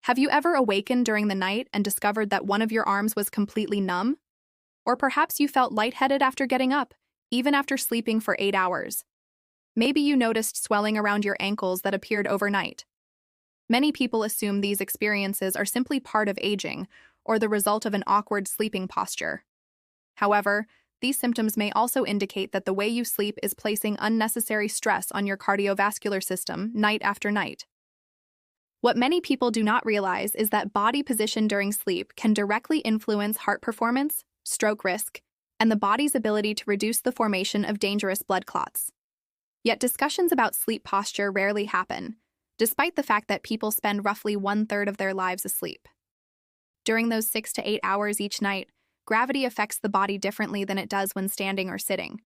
Have you ever awakened during the night and discovered that one of your arms was completely numb? Or perhaps you felt lightheaded after getting up, even after sleeping for 8 hours. Maybe you noticed swelling around your ankles that appeared overnight. Many people assume these experiences are simply part of aging or the result of an awkward sleeping posture. However, these symptoms may also indicate that the way you sleep is placing unnecessary stress on your cardiovascular system night after night. What many people do not realize is that body position during sleep can directly influence heart performance, stroke risk, and the body's ability to reduce the formation of dangerous blood clots. Yet discussions about sleep posture rarely happen, despite the fact that people spend roughly 1/3 of their lives asleep. During those 6 to 8 hours each night, gravity affects the body differently than it does when standing or sitting.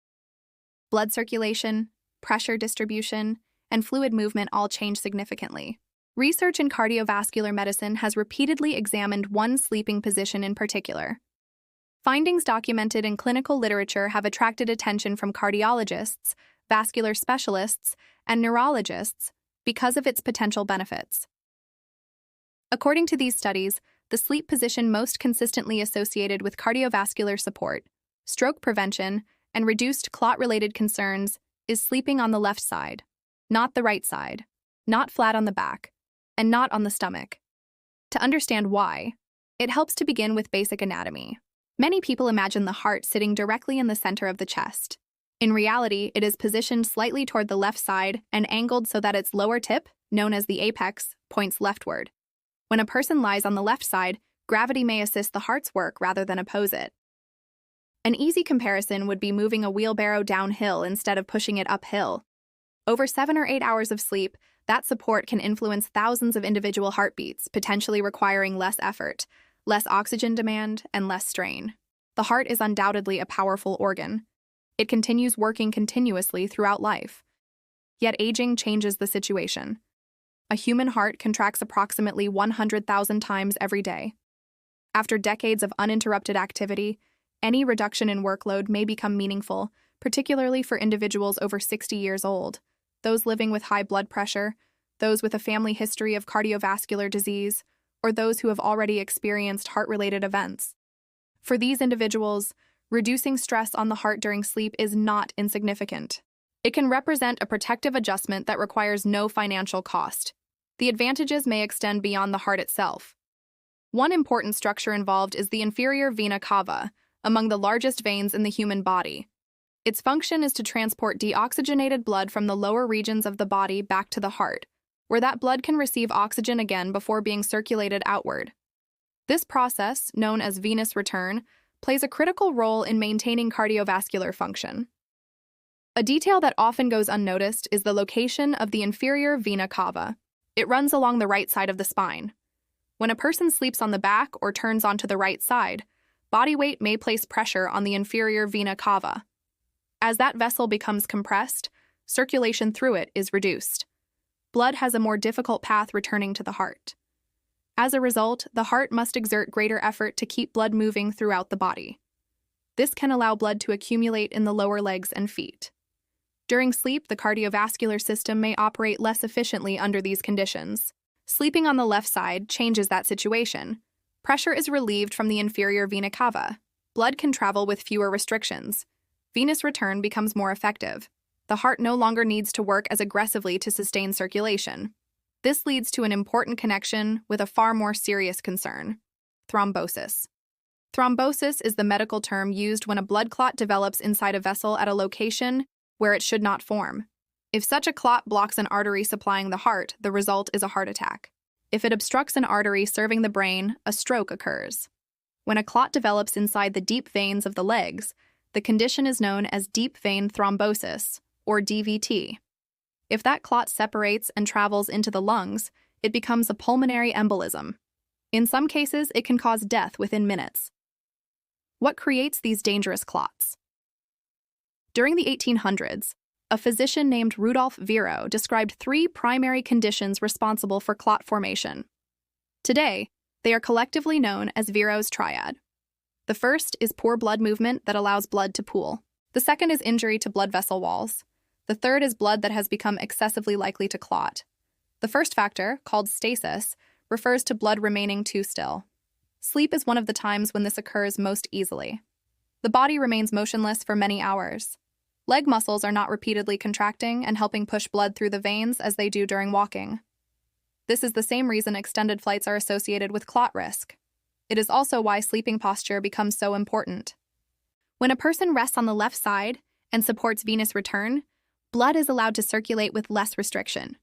Blood circulation, pressure distribution, and fluid movement all change significantly. Research in cardiovascular medicine has repeatedly examined one sleeping position in particular. Findings documented in clinical literature have attracted attention from cardiologists, vascular specialists, and neurologists because of its potential benefits. According to these studies, the sleep position most consistently associated with cardiovascular support, stroke prevention, and reduced clot-related concerns is sleeping on the left side, not the right side, not flat on the back, and not on the stomach. To understand why, it helps to begin with basic anatomy. Many people imagine the heart sitting directly in the center of the chest. In reality, it is positioned slightly toward the left side and angled so that its lower tip, known as the apex, points leftward. When a person lies on the left side, gravity may assist the heart's work rather than oppose it. An easy comparison would be moving a wheelbarrow downhill instead of pushing it uphill. Over 7 or 8 hours of sleep, that support can influence thousands of individual heartbeats, potentially requiring less effort, less oxygen demand, and less strain. The heart is undoubtedly a powerful organ. It continues working continuously throughout life. Yet aging changes the situation. A human heart contracts approximately 100,000 times every day. After decades of uninterrupted activity, any reduction in workload may become meaningful, particularly for individuals over 60 years old, those living with high blood pressure, those with a family history of cardiovascular disease, or those who have already experienced heart-related events. For these individuals, reducing stress on the heart during sleep is not insignificant. It can represent a protective adjustment that requires no financial cost. The advantages may extend beyond the heart itself. One important structure involved is the inferior vena cava, among the largest veins in the human body. Its function is to transport deoxygenated blood from the lower regions of the body back to the heart, where that blood can receive oxygen again before being circulated outward. This process, known as venous return, plays a critical role in maintaining cardiovascular function. A detail that often goes unnoticed is the location of the inferior vena cava. It runs along the right side of the spine. When a person sleeps on the back or turns onto the right side, body weight may place pressure on the inferior vena cava. As that vessel becomes compressed, circulation through it is reduced. Blood has a more difficult path returning to the heart. As a result, the heart must exert greater effort to keep blood moving throughout the body. This can allow blood to accumulate in the lower legs and feet. During sleep, the cardiovascular system may operate less efficiently under these conditions. Sleeping on the left side changes that situation. Pressure is relieved from the inferior vena cava. Blood can travel with fewer restrictions. Venous return becomes more effective. The heart no longer needs to work as aggressively to sustain circulation. This leads to an important connection with a far more serious concern: thrombosis. Thrombosis is the medical term used when a blood clot develops inside a vessel at a location where it should not form. If such a clot blocks an artery supplying the heart, the result is a heart attack. If it obstructs an artery serving the brain, a stroke occurs. When a clot develops inside the deep veins of the legs, the condition is known as deep vein thrombosis, or DVT. If that clot separates and travels into the lungs, it becomes a pulmonary embolism. In some cases, it can cause death within minutes. What creates these dangerous clots? During the 1800s, a physician named Rudolf Virchow described 3 primary conditions responsible for clot formation. Today, they are collectively known as Virchow's triad. The first is poor blood movement that allows blood to pool. The second is injury to blood vessel walls. The third is blood that has become excessively likely to clot. The first factor, called stasis, refers to blood remaining too still. Sleep is one of the times when this occurs most easily. The body remains motionless for many hours. Leg muscles are not repeatedly contracting and helping push blood through the veins as they do during walking. This is the same reason extended flights are associated with clot risk. It is also why sleeping posture becomes so important. When a person rests on the left side and supports venous return, blood is allowed to circulate with less restriction.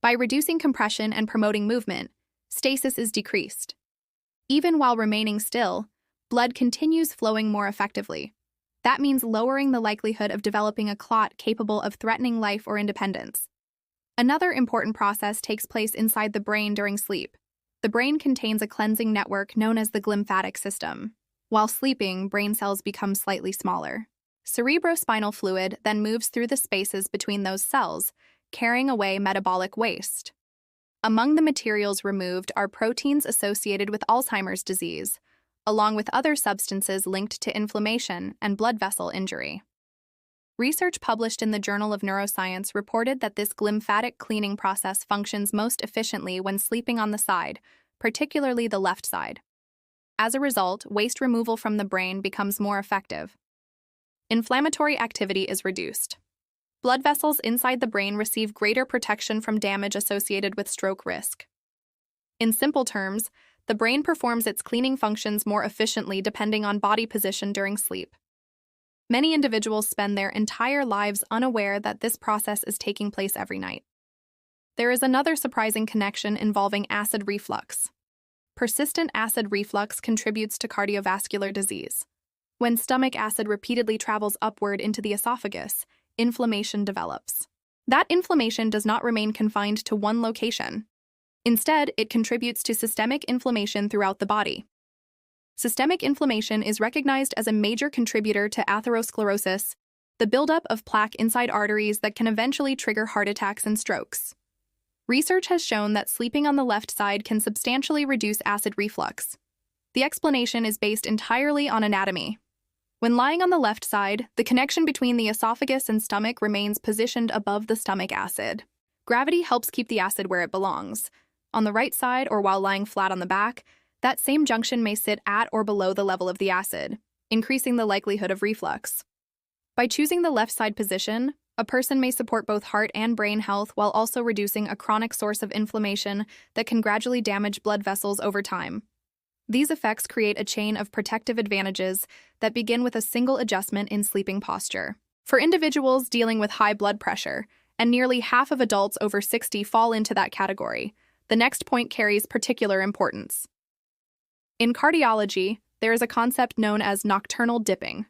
By reducing compression and promoting movement, stasis is decreased. Even while remaining still, blood continues flowing more effectively. That means lowering the likelihood of developing a clot capable of threatening life or independence. Another important process takes place inside the brain during sleep. The brain contains a cleansing network known as the glymphatic system. While sleeping, brain cells become slightly smaller. Cerebrospinal fluid then moves through the spaces between those cells, carrying away metabolic waste. Among the materials removed are proteins associated with Alzheimer's disease, along with other substances linked to inflammation and blood vessel injury. Research published in the Journal of Neuroscience reported that this glymphatic cleaning process functions most efficiently when sleeping on the side, particularly the left side. As a result, waste removal from the brain becomes more effective. Inflammatory activity is reduced. Blood vessels inside the brain receive greater protection from damage associated with stroke risk. In simple terms, the brain performs its cleaning functions more efficiently depending on body position during sleep. Many individuals spend their entire lives unaware that this process is taking place every night. There is another surprising connection involving acid reflux. Persistent acid reflux contributes to cardiovascular disease. When stomach acid repeatedly travels upward into the esophagus, inflammation develops. That inflammation does not remain confined to one location. Instead, it contributes to systemic inflammation throughout the body. Systemic inflammation is recognized as a major contributor to atherosclerosis, the buildup of plaque inside arteries that can eventually trigger heart attacks and strokes. Research has shown that sleeping on the left side can substantially reduce acid reflux. The explanation is based entirely on anatomy. When lying on the left side, the connection between the esophagus and stomach remains positioned above the stomach acid. Gravity helps keep the acid where it belongs. On the right side, or while lying flat on the back, that same junction may sit at or below the level of the acid, increasing the likelihood of reflux. By choosing the left side position, a person may support both heart and brain health while also reducing a chronic source of inflammation that can gradually damage blood vessels over time. These effects create a chain of protective advantages that begin with a single adjustment in sleeping posture. For individuals dealing with high blood pressure, and nearly half of adults over 60 fall into that category, the next point carries particular importance. In cardiology, there is a concept known as nocturnal dipping.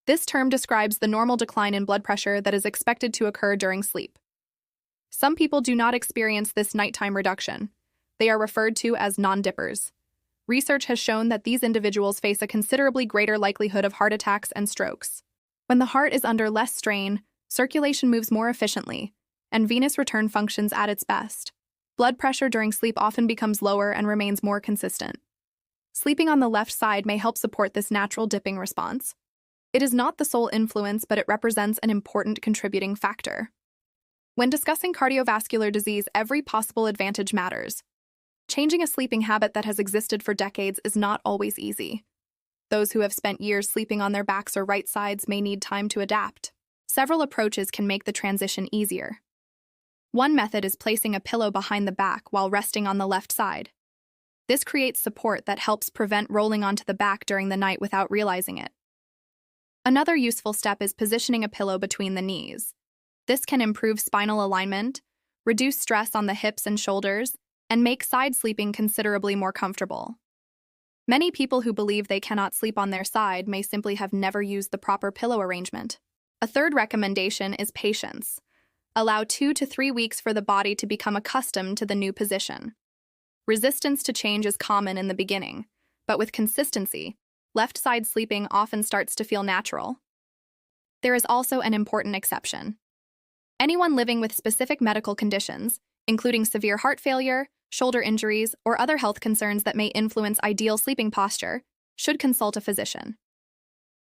This term describes the normal decline in blood pressure that is expected to occur during sleep. Some people do not experience this nighttime reduction. They are referred to as non-dippers. Research has shown that these individuals face a considerably greater likelihood of heart attacks and strokes. When the heart is under less strain, circulation moves more efficiently, and venous return functions at its best. Blood pressure during sleep often becomes lower and remains more consistent. Sleeping on the left side may help support this natural dipping response. It is not the sole influence, but it represents an important contributing factor. When discussing cardiovascular disease, every possible advantage matters. Changing a sleeping habit that has existed for decades is not always easy. Those who have spent years sleeping on their backs or right sides may need time to adapt. Several approaches can make the transition easier. One method is placing a pillow behind the back while resting on the left side. This creates support that helps prevent rolling onto the back during the night without realizing it. Another useful step is positioning a pillow between the knees. This can improve spinal alignment, reduce stress on the hips and shoulders, and make side sleeping considerably more comfortable. Many people who believe they cannot sleep on their side may simply have never used the proper pillow arrangement. A third recommendation is patience. Allow 2 to 3 weeks for the body to become accustomed to the new position. Resistance to change is common in the beginning, but with consistency, left side sleeping often starts to feel natural. There is also an important exception. Anyone living with specific medical conditions, including severe heart failure, shoulder injuries, or other health concerns that may influence ideal sleeping posture, should consult a physician.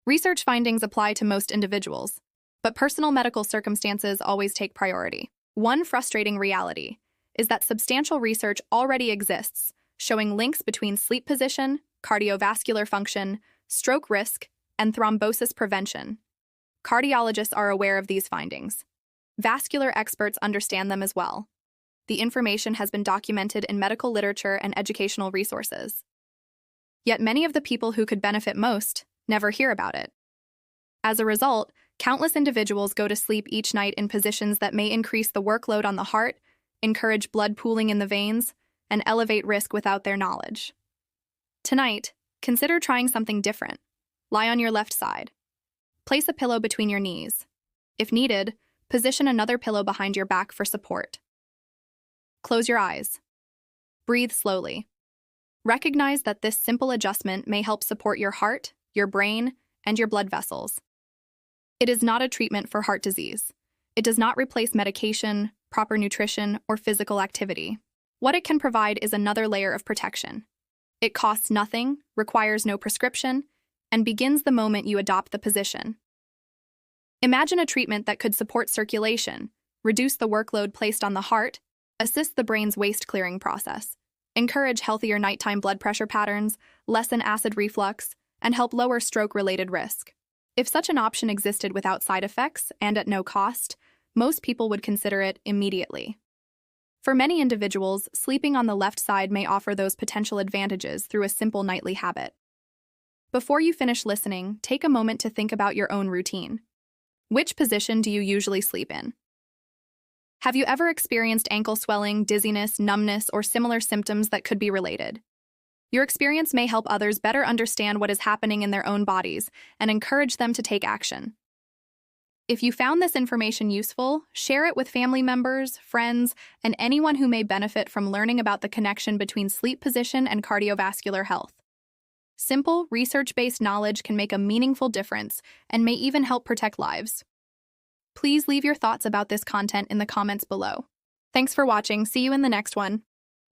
Research findings apply to most individuals, but personal medical circumstances always take priority. One frustrating reality is that substantial research already exists, showing links between sleep position, cardiovascular function, stroke risk, and thrombosis prevention. Cardiologists are aware of these findings. Vascular experts understand them as well. The information has been documented in medical literature and educational resources. Yet many of the people who could benefit most never hear about it. As a result, countless individuals go to sleep each night in positions that may increase the workload on the heart, encourage blood pooling in the veins, and elevate risk without their knowledge. Tonight, consider trying something different. Lie on your left side. Place a pillow between your knees. If needed, position another pillow behind your back for support. Close your eyes. Breathe slowly. Recognize that this simple adjustment may help support your heart, your brain, and your blood vessels. It is not a treatment for heart disease. It does not replace medication, proper nutrition, or physical activity. What it can provide is another layer of protection. It costs nothing, requires no prescription, and begins the moment you adopt the position. Imagine a treatment that could support circulation, reduce the workload placed on the heart, assist the brain's waste-clearing process, encourage healthier nighttime blood pressure patterns, lessen acid reflux, and help lower stroke-related risk. If such an option existed without side effects and at no cost, most people would consider it immediately. For many individuals, sleeping on the left side may offer those potential advantages through a simple nightly habit. Before you finish listening, take a moment to think about your own routine. Which position do you usually sleep in? Have you ever experienced ankle swelling, dizziness, numbness, or similar symptoms that could be related? Your experience may help others better understand what is happening in their own bodies and encourage them to take action. If you found this information useful, share it with family members, friends, and anyone who may benefit from learning about the connection between sleep position and cardiovascular health. Simple, research-based knowledge can make a meaningful difference and may even help protect lives. Please leave your thoughts about this content in the comments below. Thanks for watching. See you in the next one.